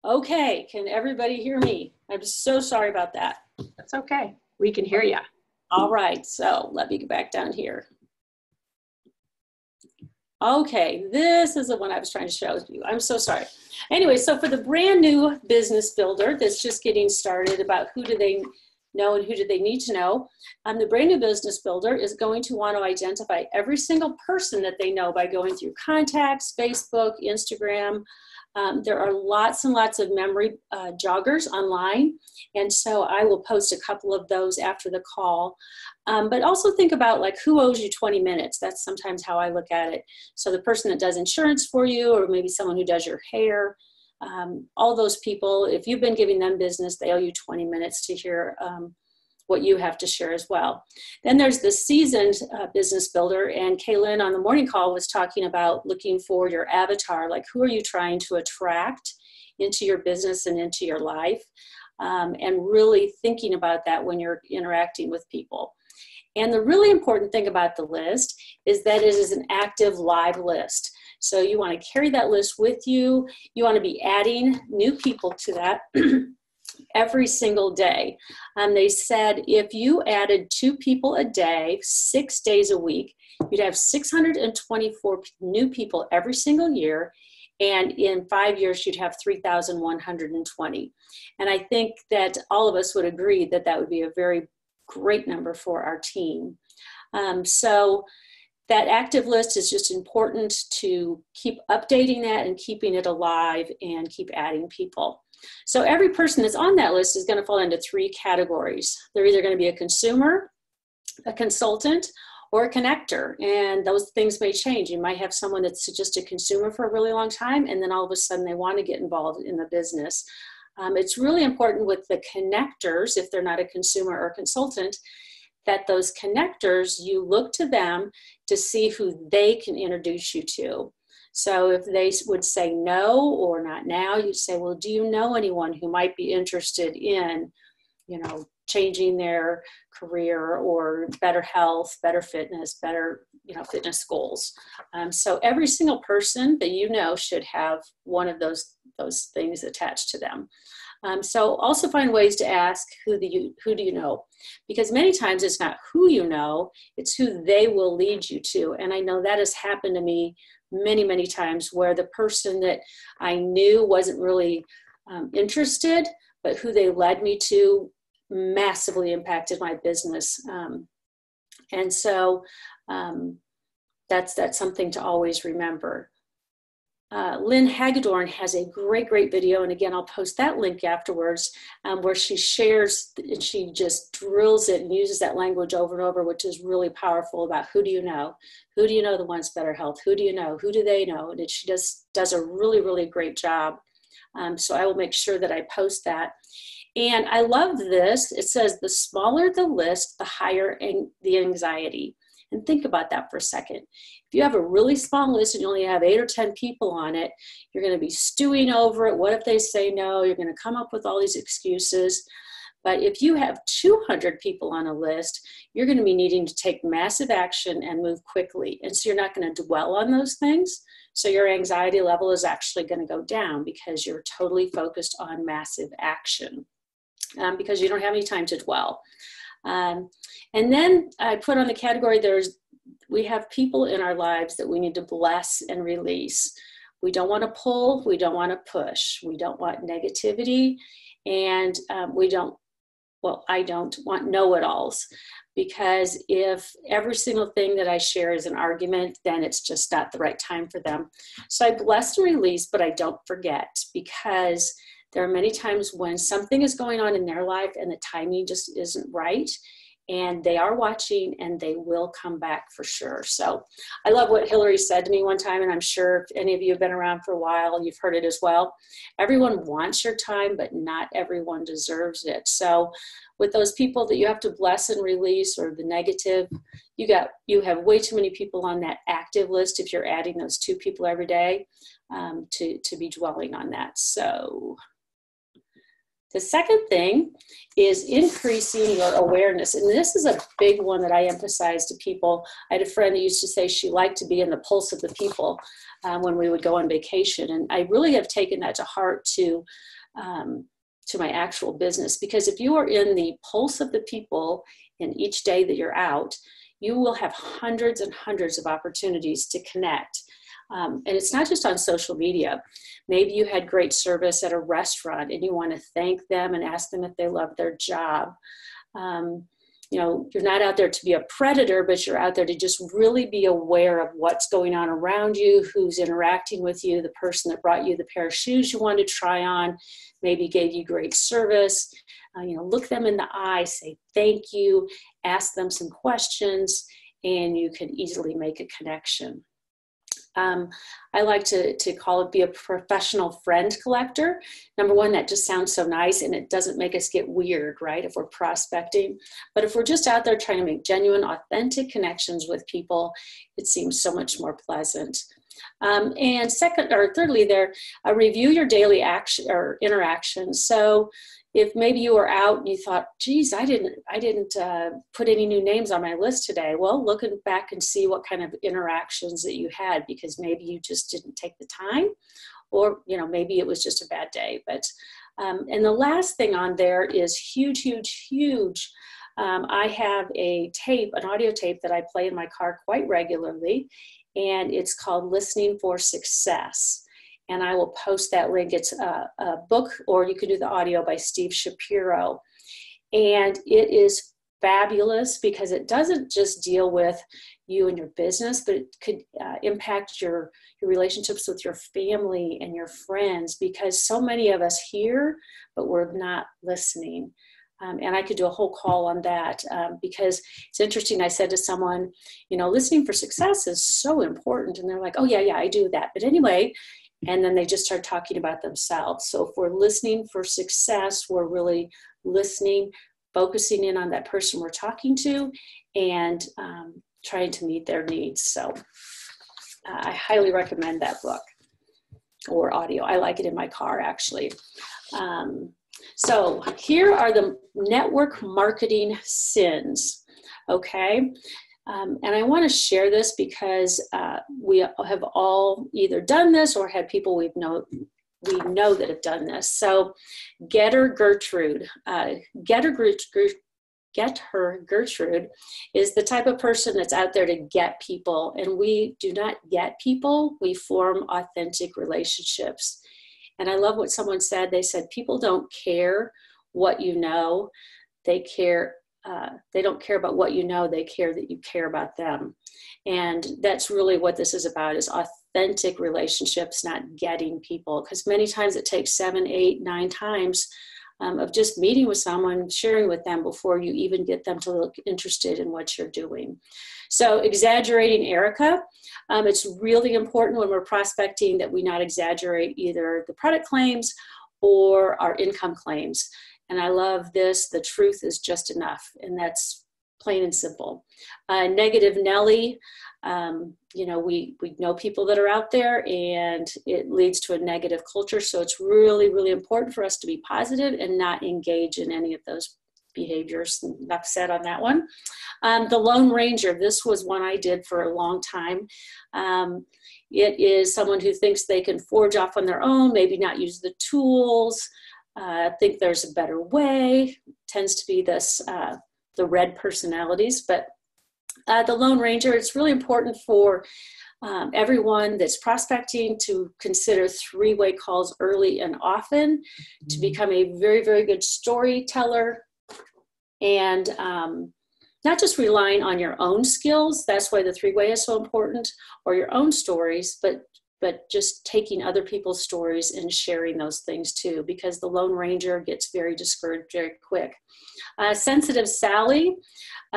Okay, can everybody hear me? I'm so sorry about that. That's okay. We can hear you. All right, so let me get back down here. Okay, this is the one I was trying to show you. I'm so sorry. Anyway, so for the brand new business builder that's just getting started about who do they know and who do they need to know, the brand new business builder is going to want to identify every single person that they know by going through contacts, Facebook, Instagram. There are lots and lots of memory joggers online, and so I will post a couple of those after the call. But also think about like who owes you 20 minutes. That's sometimes how I look at it. So the person that does insurance for you, or maybe someone who does your hair, all those people, if you've been giving them business, they owe you 20 minutes to hear what you have to share as well. Then there's the seasoned business builder, and Kaylin on the morning call was talking about looking for your avatar, like who are you trying to attract into your business and into your life, and really thinking about that when you're interacting with people. And the really important thing about the list is that it is an active live list. So you want to carry that list with you. You want to be adding new people to that every single day. They said if you added 2 people a day, 6 days a week, you'd have 624 new people every single year. And in 5 years, you'd have 3,120. And I think that all of us would agree that that would be a very great number for our team. So that active list is just important to keep updating that and keeping it alive and keep adding people. So every person that's on that list is going to fall into 3 categories. They're either going to be a consumer, a consultant, or a connector, and those things may change. You might have someone that's just a consumer for a really long time, and then all of a sudden they want to get involved in the business. It's really important with the connectors, if they're not a consumer or consultant, that those connectors, you look to them to see who they can introduce you to. So if they would say no or not now, you'd say, well, do you know anyone who might be interested in, changing their career or better health, better fitness, better, fitness goals. So every single person that you know should have one of those things attached to them. So also find ways to ask who do you know? Because many times it's not who you know, it's who they will lead you to. And I know that has happened to me many, many times where the person that I knew wasn't really interested, but who they led me to massively impacted my business. And so that's something to always remember. Lynn Hagedorn has a great video, and again, I'll post that link afterwards, where she shares and she just drills it and uses that language over and over, which is really powerful about who do you know? Who do you know that wants better health? Who do you know? Who do they know? And she does a really great job. So I will make sure that I post that. And I love this. It says the smaller the list, the higher the anxiety. And think about that for a second. If you have a really small list and you only have 8 or 10 people on it, you're going to be stewing over it. What if they say no? You're going to come up with all these excuses. But if you have 200 people on a list, you're going to be needing to take massive action and move quickly. And so you're not going to dwell on those things. So your anxiety level is actually going to go down because you're totally focused on massive action, because you don't have any time to dwell. And then I put on the category, we have people in our lives that we need to bless and release. We don't want to pull, we don't want to push, we don't want negativity, and I don't want know-it-alls, because if every single thing that I share is an argument, then it's just not the right time for them. So I bless and release, but I don't forget, because there are many times when something is going on in their life and the timing just isn't right, and they are watching and they will come back for sure. So I love what Hillary said to me one time, and I'm sure if any of you have been around for a while, you've heard it as well. Everyone wants your time, but not everyone deserves it. So with those people that you have to bless and release, or the negative, you have way too many people on that active list if you're adding those 2 people every day to be dwelling on that. So The second thing is increasing your awareness. And this is a big one that I emphasize to people. I had a friend that used to say she liked to be in the pulse of the people when we would go on vacation. And I really have taken that to heart to my actual business, because if you are in the pulse of the people in each day that you're out, you will have hundreds and hundreds of opportunities to connect. And it's not just on social media. Maybe you had great service at a restaurant and you want to thank them and ask them if they love their job. You're not out there to be a predator, but you're out there to just really be aware of what's going on around you, who's interacting with you, the person that brought you the pair of shoes you wanted to try on, maybe gave you great service. Look them in the eye, say thank you, ask them some questions, and you can easily make a connection. I like to call it be a professional friend collector. Number one, that just sounds so nice and it doesn't make us get weird, right, if we're prospecting. But if we're just out there trying to make genuine, authentic connections with people, it seems so much more pleasant. And thirdly, review your daily action or interactions. So if maybe you were out and you thought, geez, I didn't put any new names on my list today. Well, look back and see what kind of interactions that you had, because maybe you just didn't take the time, or, maybe it was just a bad day. But, and the last thing on there is huge, huge, huge. I have an audio tape that I play in my car quite regularly, and it's called Listening for Success. And I will post that link. It's a book, or you can do the audio, by Steve Shapiro. And it is fabulous because it doesn't just deal with you and your business, but it could impact your relationships with your family and your friends, because so many of us hear, but we're not listening. And I could do a whole call on that because it's interesting. I said to someone, listening for success is so important. And they're like, oh, yeah, I do that. But anyway, and then they just start talking about themselves. So if we're listening for success, we're really listening, focusing in on that person we're talking to, and trying to meet their needs. So I highly recommend that book or audio. I like it in my car, actually. So here are the network marketing sins, okay? And I want to share this because we have all either done this or had people we know that have done this. So Getter Gertrude is the type of person that's out there to get people. And we do not get people, we form authentic relationships. And I love what someone said. They said, people don't care what you know, they don't care about what you know, they care that you care about them. And that's really what this is about, is authentic relationships, not getting people. Because many times it takes 7, 8, 9 times of just meeting with someone, sharing with them before you even get them to look interested in what you're doing. So exaggerating Erica, it's really important when we're prospecting that we not exaggerate either the product claims or our income claims. And I love this, the truth is just enough. And that's plain and simple. Negative Nelly, we know people that are out there and it leads to a negative culture. So it's really, really important for us to be positive and not engage in any of those behaviors. Enough said on that one. The Lone Ranger, this was one I did for a long time. It is someone who thinks they can forge off on their own, maybe not use the tools, think there's a better way. Tends to be this, the red personalities. But the Lone Ranger, it's really important for everyone that's prospecting to consider 3-way calls early and often, to become a very, very good storyteller, and not just relying on your own skills. That's why the 3-way is so important, or your own stories, but just taking other people's stories and sharing those things too, because the Lone Ranger gets very discouraged very quick. Sensitive Sally.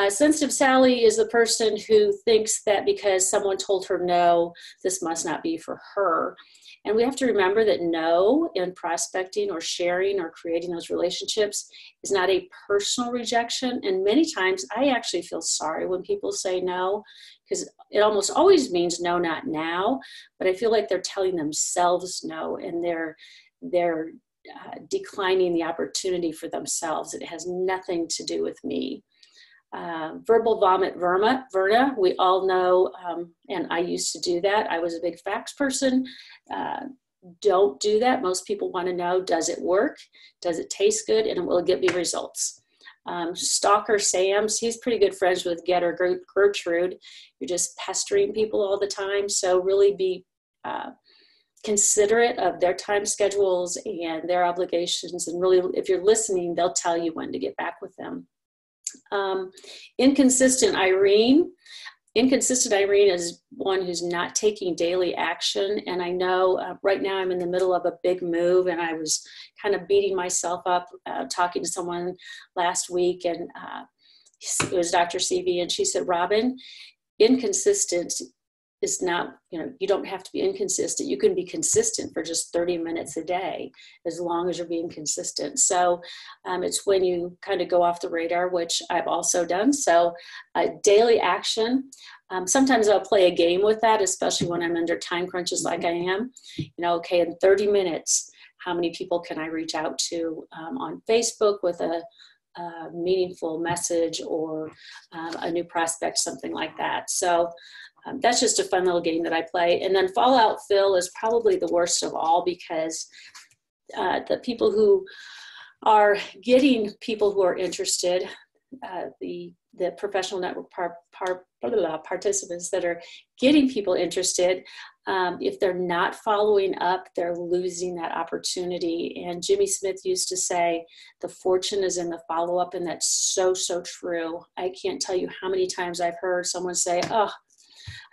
Sensitive Sally is the person who thinks that because someone told her no, this must not be for her. And we have to remember that no in prospecting or sharing or creating those relationships is not a personal rejection. And many times I actually feel sorry when people say no, because it almost always means no, not now. But I feel like they're telling themselves no, and they're declining the opportunity for themselves. It has nothing to do with me. Verbal vomit verna, we all know, and I used to do that. I was a big facts person. Don't do that. Most people want to know, does it work? Does it taste good? And will it get me results? Stalker Sam's, he's pretty good friends with Getter Gertrude. You're just pestering people all the time. So really be considerate of their time schedules and their obligations. And really, if you're listening, they'll tell you when to get back with them. Inconsistent Irene. Inconsistent Irene is one who's not taking daily action. And I know right now I'm in the middle of a big move, and I was kind of beating myself up talking to someone last week, and it was Dr. CV, and she said, Robin, inconsistent is not, you don't have to be inconsistent. You can be consistent for just 30 minutes a day, as long as you're being consistent. So it's when you kind of go off the radar, which I've also done. So daily action. Sometimes I'll play a game with that, especially when I'm under time crunches like I am. Okay, in 30 minutes, how many people can I reach out to on Facebook with a meaningful message or a new prospect, something like that. So that's just a fun little game that I play. And then Fallout Phil is probably the worst of all, because the people who are getting people who are interested, the professional network participants that are getting people interested, if they're not following up, they're losing that opportunity. And Jimmy Smith used to say, the fortune is in the follow-up, and that's so, so true. I can't tell you how many times I've heard someone say, oh,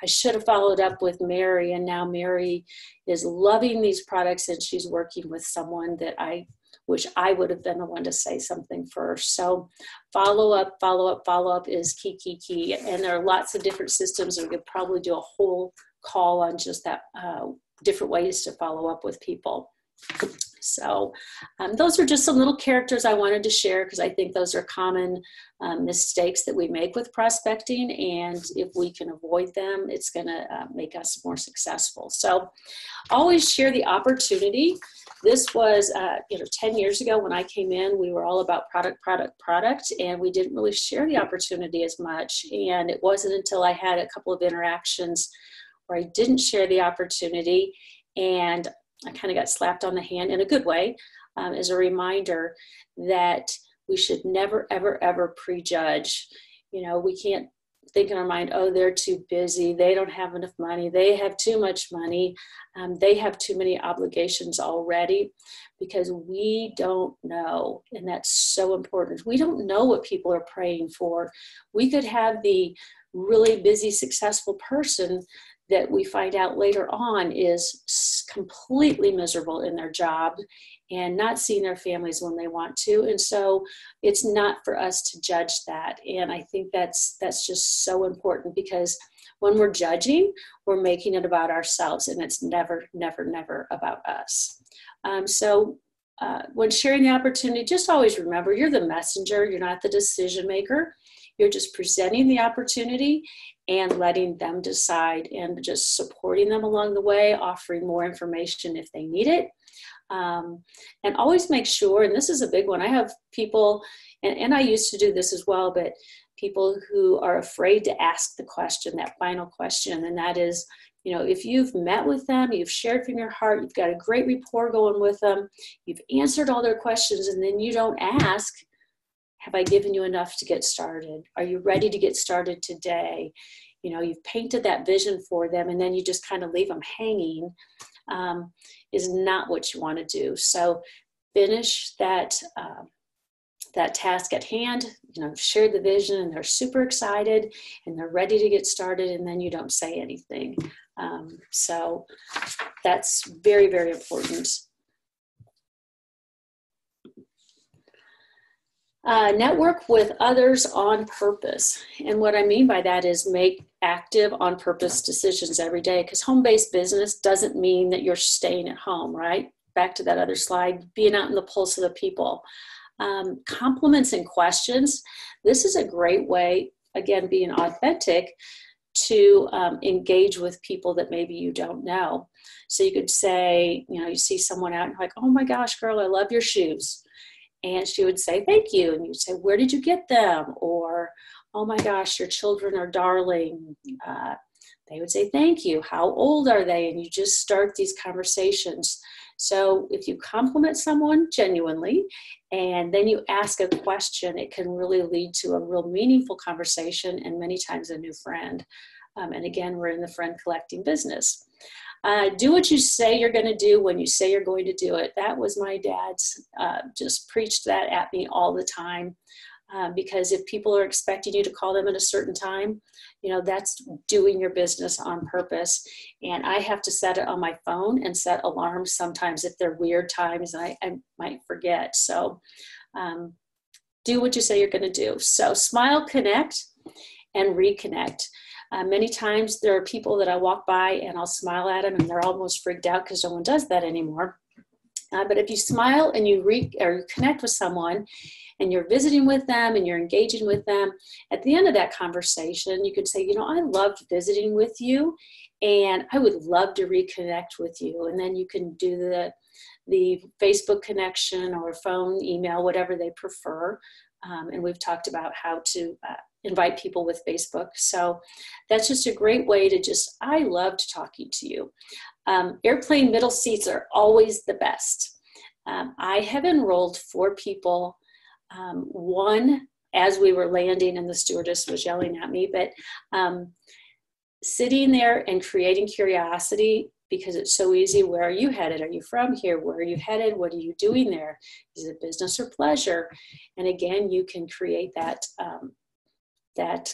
I should have followed up with Mary, and now Mary is loving these products and she's working with someone that I wish I would have been the one to say something first. So follow up is key. And there are lots of different systems, and we could probably do a whole call on just that, different ways to follow up with people. So those are just some little characters I wanted to share, because I think those are common mistakes that we make with prospecting, and if we can avoid them, it's going to make us more successful. So always share the opportunity. This was 10 years ago when I came in, we were all about product, and we didn't really share the opportunity as much. And it wasn't until I had a couple of interactions where I didn't share the opportunity, and I kind of got slapped on the hand in a good way, as a reminder that we should never, ever, ever prejudge. We can't think in our mind, oh, they're too busy, they don't have enough money, they have too much money, they have too many obligations already, because we don't know. And that's so important. We don't know what people are praying for. We could have the really busy, successful person that we find out later on is completely miserable in their job and not seeing their families when they want to. And so it's not for us to judge that. And I think that's just so important, because when we're judging, we're making it about ourselves, and it's never, never, never about us. When sharing the opportunity, just always remember, you're the messenger, you're not the decision maker. You're just presenting the opportunity and letting them decide, and just supporting them along the way, offering more information if they need it. And always make sure, and this is a big one, I have people, and I used to do this as well, but people who are afraid to ask the question, that final question, and that is, if you've met with them, you've shared from your heart, you've got a great rapport going with them, you've answered all their questions, and then you don't ask, have I given you enough to get started? Are you ready to get started today? You've painted that vision for them, and then you just kind of leave them hanging, is not what you want to do. So finish that task at hand, share the vision, and they're super excited and they're ready to get started, and then you don't say anything. So that's very, very important. Network with others on purpose. And what I mean by that is make active on purpose decisions every day, because home-based business doesn't mean that you're staying at home, right? Back to that other slide, being out in the pulse of the people. Compliments and questions. This is a great way, again, being authentic, to engage with people that maybe you don't know. So you could say, you know, you see someone out and you're like, oh my gosh, girl, I love your shoes. And she would say, thank you. And you'd say, where did you get them? Or, oh my gosh, your children are darling. They would say, thank you. How old are they? And you just start these conversations. So if you compliment someone genuinely, and then you ask a question, it can really lead to a real meaningful conversation and many times a new friend. And again, we're in the friend collecting business. Do what you say you're going to do when you say you're going to do it. That was my dad's, just preached that at me all the time. Because if people are expecting you to call them at a certain time, you know, that's doing your business on purpose. And I have to set it on my phone and set alarms sometimes if they're weird times, and I might forget. So do what you say you're going to do. So smile, connect, and reconnect. Many times there are people that I walk by and I'll smile at them and they're almost freaked out because no one does that anymore. But if you smile and you connect with someone and you're visiting with them and you're engaging with them, at the end of that conversation, you could say, you know, I loved visiting with you and I would love to reconnect with you. And then you can do the Facebook connection or phone, email, whatever they prefer. And we've talked about how to invite people with Facebook. So that's just a great way to I loved talking to you. Airplane middle seats are always the best. I have enrolled 4 people. One, as we were landing and the stewardess was yelling at me, but sitting there and creating curiosity, because it's so easy. Where are you headed? Are you from here? Where are you headed? What are you doing there? Is it business or pleasure? And again, you can create that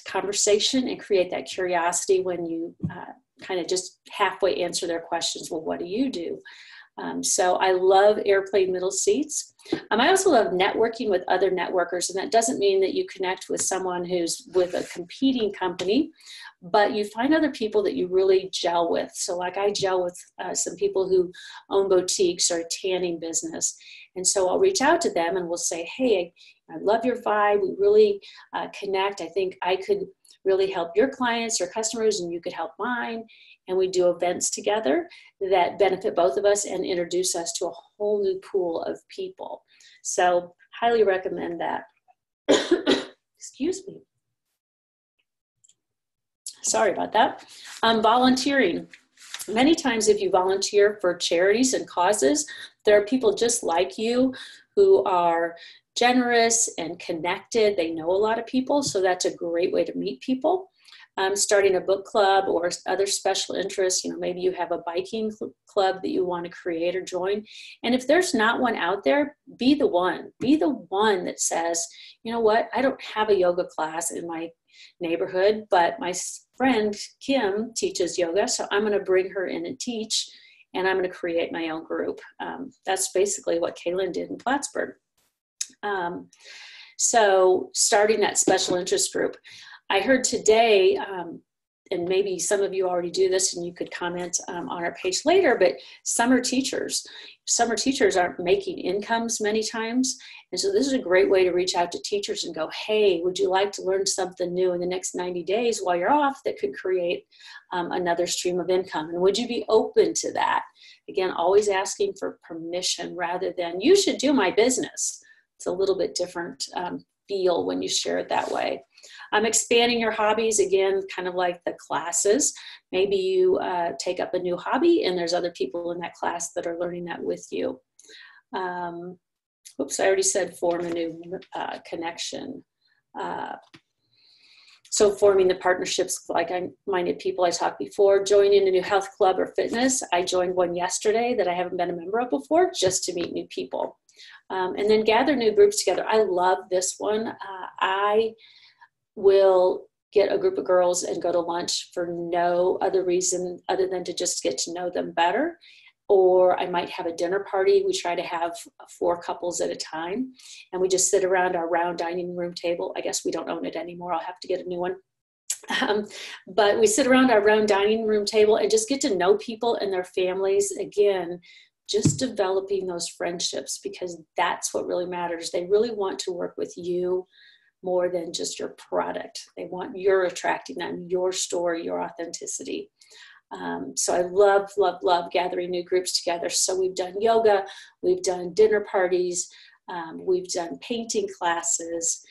conversation and create that curiosity when you kind of just halfway answer their questions. Well, what do you do? So I love airplane middle seats. I also love networking with other networkers, and that doesn't mean that you connect with someone who's with a competing company, but you find other people that you really gel with. So like I gel with some people who own boutiques or a tanning business. And so I'll reach out to them and we'll say, hey, I love your vibe. We really connect. I think I could really help your clients or customers and you could help mine. And we do events together that benefit both of us and introduce us to a whole new pool of people. So highly recommend that. Excuse me. Sorry about that. Volunteering. Many times if you volunteer for charities and causes, there are people just like you who are generous and connected. They know a lot of people, so that's a great way to meet people. Starting a book club or other special interests, you know, maybe you have a biking club that you want to create or join. And if there's not one out there, be the one that says, you know what, I don't have a yoga class in my neighborhood, but my friend Kim teaches yoga, so I'm going to bring her in and teach, and I'm going to create my own group. That's basically what Kaylin did in Plattsburgh. So starting that special interest group. I heard today, and maybe some of you already do this and you could comment on our page later, but summer teachers aren't making incomes many times. And so this is a great way to reach out to teachers and go, hey, would you like to learn something new in the next 90 days while you're off that could create another stream of income? And would you be open to that? Again, always asking for permission rather than you should do my business. It's a little bit different feel when you share it that way. Expanding your hobbies, again, kind of like the classes. Maybe you take up a new hobby and there's other people in that class that are learning that with you. Oops, I already said form a new connection. So forming the partnerships, like-minded people I talked before, joining a new health club or fitness. I joined one yesterday that I haven't been a member of before, just to meet new people. And then gather new groups together. I love this one. I will get a group of girls and go to lunch for no other reason other than to just get to know them better. Or I might have a dinner party. We try to have 4 couples at a time. And we just sit around our round dining room table. I guess we don't own it anymore. I'll have to get a new one. But we sit around our round dining room table and just get to know people and their families. Again, just developing those friendships, because that's what really matters. They really want to work with you more than just your product. They want you're attracting them, your story, your authenticity. So I love, love, love gathering new groups together. So we've done yoga, we've done dinner parties, we've done painting classes,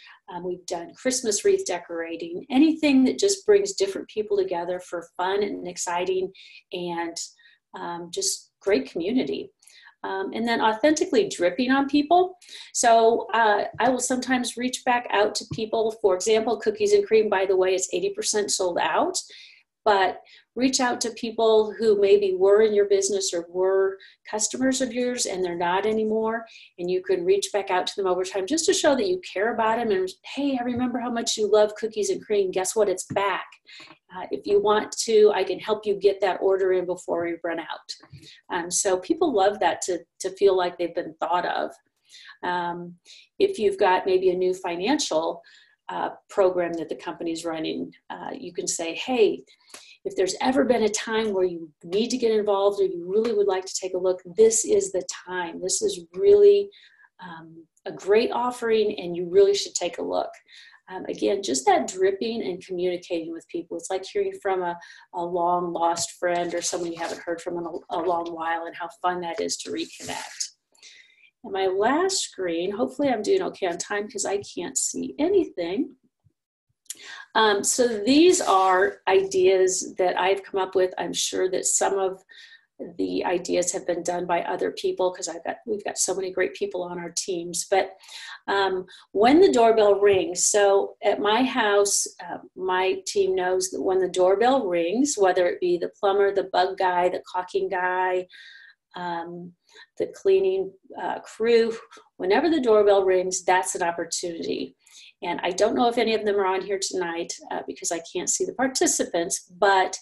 we've done Christmas wreath decorating, anything that just brings different people together for fun and exciting and just great community. And then authentically dripping on people. So I will sometimes reach back out to people. For example, cookies and cream, by the way, is 80% sold out. But reach out to people who maybe were in your business or were customers of yours and they're not anymore. And you can reach back out to them over time just to show that you care about them. And hey, I remember how much you love cookies and cream. Guess what? It's back. If you want to, I can help you get that order in before we run out. So people love that to feel like they've been thought of. If you've got maybe a new financial program that the company's running, you can say, hey, if there's ever been a time where you need to get involved or you really would like to take a look, this is the time. This is really a great offering and you really should take a look. Again, just that dripping and communicating with people. It's like hearing from a long lost friend or someone you haven't heard from in a long while, and how fun that is to reconnect. And my last screen, hopefully I'm doing okay on time because I can't see anything. So these are ideas that I've come up with. I'm sure that some of the ideas have been done by other people because we've got so many great people on our teams. But when the doorbell rings, so at my house, my team knows that when the doorbell rings, whether it be the plumber, the bug guy, the caulking guy, the cleaning crew, whenever the doorbell rings, that's an opportunity. And I don't know if any of them are on here tonight because I can't see the participants, but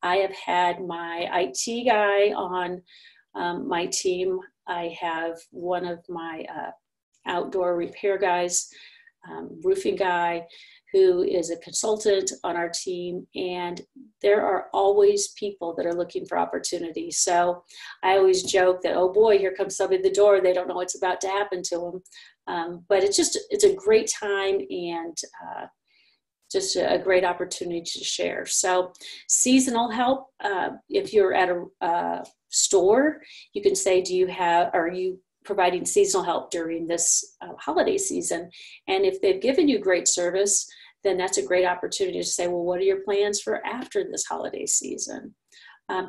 I have had my IT guy on my team. I have one of my outdoor repair guys, roofing guy, who is a consultant on our team, and there are always people that are looking for opportunities. So I always joke that, oh boy, here comes somebody at the door, they don't know what's about to happen to them. But it's a great time and just a great opportunity to share. So seasonal help, if you're at a store, you can say, are you providing seasonal help during this holiday season? And if they've given you great service, then that's a great opportunity to say, well, what are your plans for after this holiday season?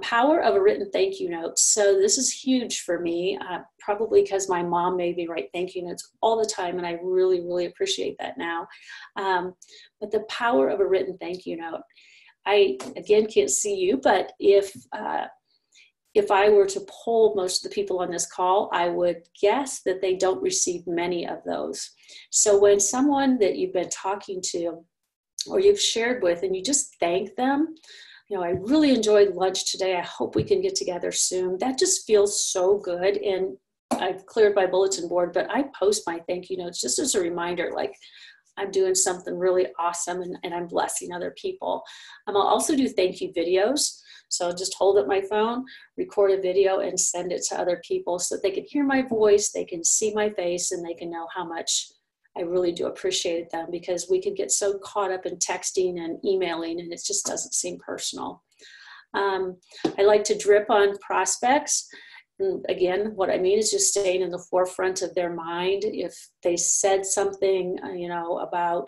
Power of a written thank you note. So this is huge for me, probably because my mom made me write thank you notes all the time, and I really, really appreciate that now. But the power of a written thank you note. I, again, can't see you, but if I were to poll most of the people on this call, I would guess that they don't receive many of those. So when someone that you've been talking to or you've shared with and you just thank them, I really enjoyed lunch today. I hope we can get together soon. That just feels so good. And I've cleared my bulletin board, but I post my thank you notes just as a reminder, like I'm doing something really awesome and I'm blessing other people. I'll also do thank you videos. So just hold up my phone, record a video, and send it to other people so that they can hear my voice, they can see my face, and they can know how much I really do appreciate them, because we can get so caught up in texting and emailing, and it just doesn't seem personal. I like to drip on prospects. And again, what I mean is just staying in the forefront of their mind. If they said something, about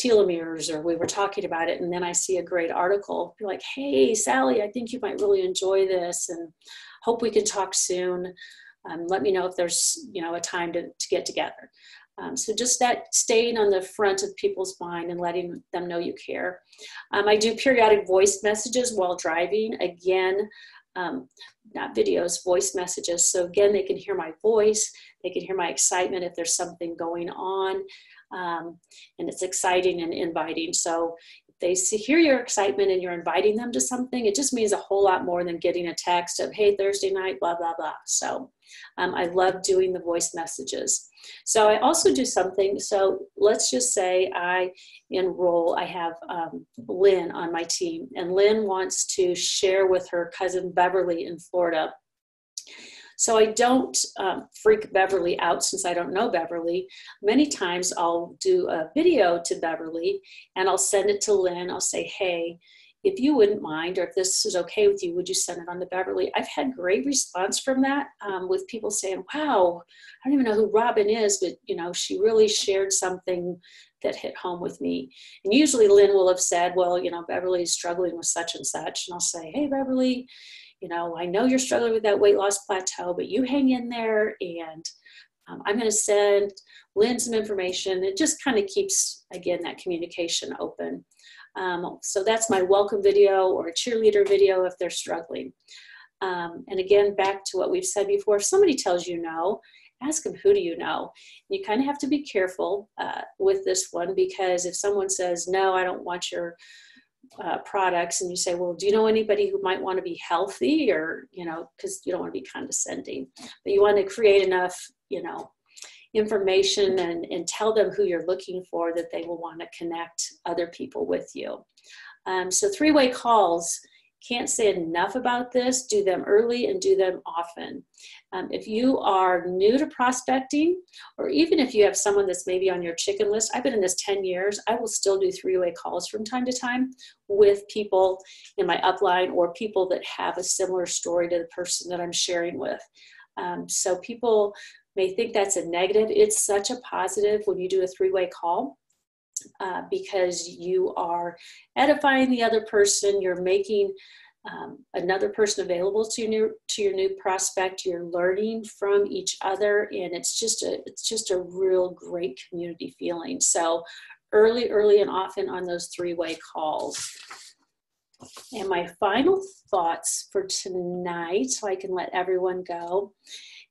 telomeres, or we were talking about it, and then I see a great article, be like, hey, Sally, I think you might really enjoy this, and hope we can talk soon. Let me know if there's, a time to get together. So just that staying on the front of people's mind and letting them know you care. I do periodic voice messages while driving. Again, not videos, voice messages. So again, they can hear my voice. They can hear my excitement if there's something going on. And it's exciting and inviting. So if they hear your excitement and you're inviting them to something, it just means a whole lot more than getting a text of, hey, Thursday night, blah, blah, blah. So I love doing the voice messages. So I also do something. So let's just say I have Lynn on my team, and Lynn wants to share with her cousin Beverly in Florida. So I don't freak Beverly out since I don't know Beverly. Many times I'll do a video to Beverly and I'll send it to Lynn. I'll say, hey, if you wouldn't mind, or if this is okay with you, would you send it on to Beverly? I've had great response from that with people saying, wow, I don't even know who Robin is, but you know, she really shared something that hit home with me. And usually Lynn will have said, well, you know, Beverly's struggling with such and such. And I'll say, hey, Beverly, you know, I know you're struggling with that weight loss plateau, but you hang in there, and I'm going to send Lynn some information. It just kind of keeps, again, that communication open. So that's my welcome video or a cheerleader video if they're struggling. And again, back to what we've said before, if somebody tells you no, ask them, who do you know? And you kind of have to be careful with this one, because if someone says, no, I don't want your products, and you say, well, do you know anybody who might want to be healthy? Or, you know, because you don't want to be condescending, but you want to create enough, you know, information and tell them who you're looking for, that they will want to connect other people with you. So three-way calls, can't say enough about this. Do them early and do them often. If you are new to prospecting, or even if you have someone that's maybe on your chicken list, I've been in this 10 years, I will still do three-way calls from time to time with people in my upline or people that have a similar story to the person that I'm sharing with. So people may think that's a negative. It's such a positive when you do a three-way call. Because you are edifying the other person, you're making another person available to your new prospect. You're learning from each other, and it's just a real great community feeling. So early and often on those three-way calls. And my final thoughts for tonight, so I can let everyone go,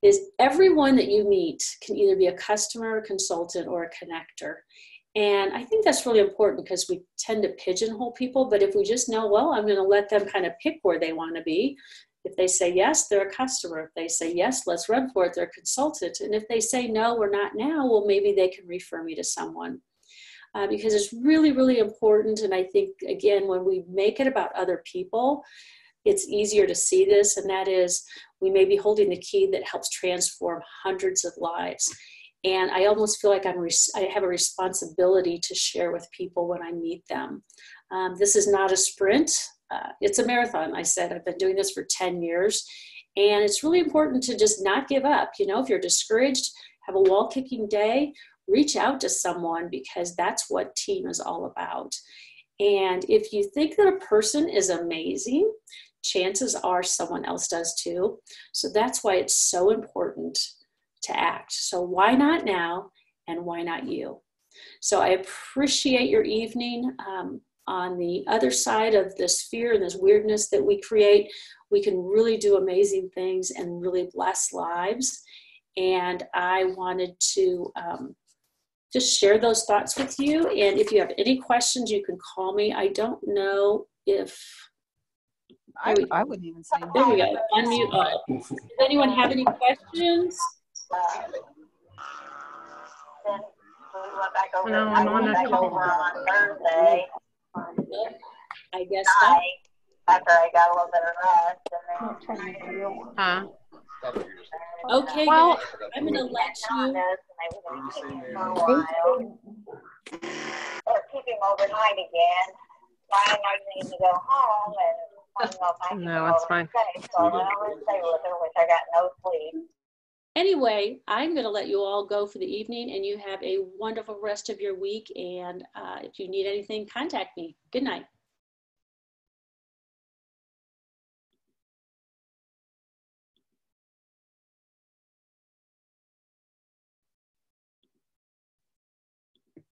is everyone that you meet can either be a customer, a consultant, or a connector. And I think that's really important, because we tend to pigeonhole people. But if we just know, well, I'm going to let them kind of pick where they want to be. If they say yes, they're a customer. If they say yes, let's run for it, they're a consultant. And if they say no, we're not now, well, maybe they can refer me to someone. Because it's really, really important. And I think, again, when we make it about other people, it's easier to see this. And that is, we may be holding the key that helps transform hundreds of lives. And I almost feel like I have a responsibility to share with people when I meet them. This is not a sprint. It's a marathon. I said I've been doing this for 10 years. And it's really important to just not give up. You know, if you're discouraged, have a wall-kicking day, reach out to someone, because that's what team is all about. And if you think that a person is amazing, chances are someone else does too. So that's why it's so important to act. So why not now, and why not you? So I appreciate your evening. On the other side of this fear and this weirdness that we create, we can really do amazing things and really bless lives. And I wanted to just share those thoughts with you. And if you have any questions, you can call me. I don't know if I wouldn't even say there we go. Unmute all. Does anyone have any questions? Then we went back over. No, I I'm went on back the over on Thursday I guess night not. after I got a little bit of rest, and then Okay, Well, guys, I'm going to let you. and I was going to keep him for a while. Or keep him overnight again. Brian I need to go home, and I don't know if I can No, go it's over and fine. stay. So I went over and stayed with her, which I got no sleep. Anyway, I'm going to let you all go for the evening, and you have a wonderful rest of your week. And if you need anything, contact me. Good night.